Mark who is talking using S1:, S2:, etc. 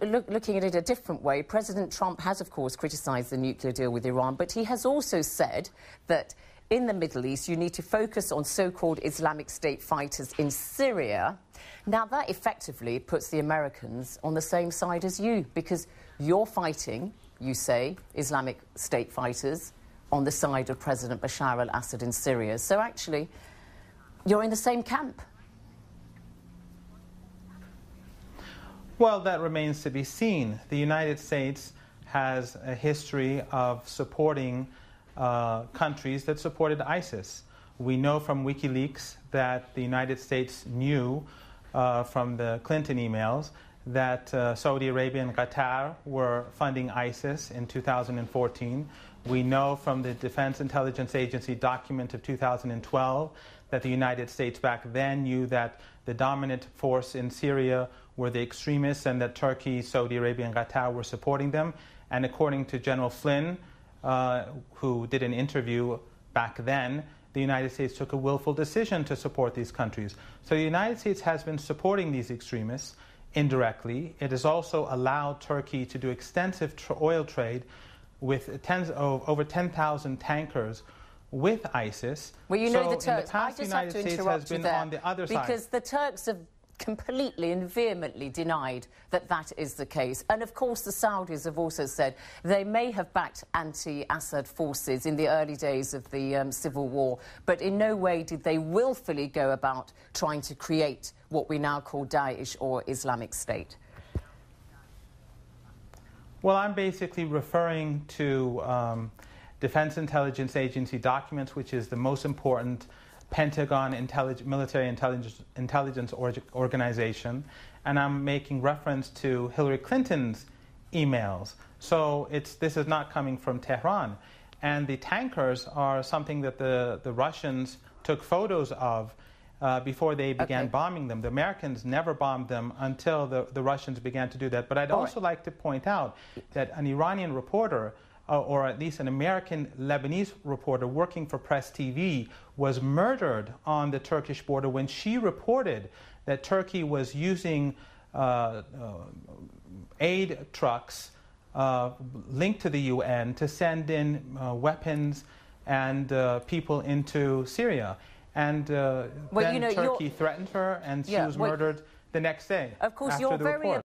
S1: Looking at it a different way, President Trump has, of course, criticised the nuclear deal with Iran, but he has also said that in the Middle East you need to focus on so-called Islamic State fighters in Syria. Now, that effectively puts the Americans on the same side as you, because you're fighting, you say, Islamic State fighters on the side of President Bashar al-Assad in Syria. So actually, you're in the same camp.
S2: Well, that remains to be seen. The United States has a history of supporting countries that supported ISIS. We know from WikiLeaks that the United States knew from the Clinton emails that Saudi Arabia and Qatar were funding ISIS in 2014. We know from the Defense Intelligence Agency document of 2012 that the United States back then knew that the dominant force in Syria were the extremists and that Turkey, Saudi Arabia, and Qatar were supporting them. And according to General Flynn, who did an interview back then, the United States took a willful decision to support these countries. So the United States has been supporting these extremists indirectly. It has also allowed Turkey to do extensive oil trade with over 10,000 tankers with ISIS.
S1: Well, you know, the Turks,
S2: in the past,
S1: I just
S2: United
S1: have to
S2: States has been on the other side.
S1: Because the Turks have completely and vehemently denied that that is the case. And of course the Saudis have also said they may have backed anti-Assad forces in the early days of the civil war, but in no way did they willfully go about trying to create what we now call Daesh or Islamic State.
S2: Well, I'm basically referring to Defense Intelligence Agency documents, which is the most important Pentagon military intelligence organization, and I'm making reference to Hillary Clinton's emails. So this is not coming from Tehran. And the tankers are something that the Russians took photos of before they began bombing them. The Americans never bombed them until the Russians began to do that. But I'd also like to point out that an Iranian reporter, or at least an American Lebanese reporter working for Press TV, was murdered on the Turkish border when she reported that Turkey was using aid trucks linked to the UN to send in weapons and people into Syria. And then Turkey threatened her, and she was murdered the next day.
S1: Of course,
S2: after
S1: you're
S2: the
S1: very
S2: report.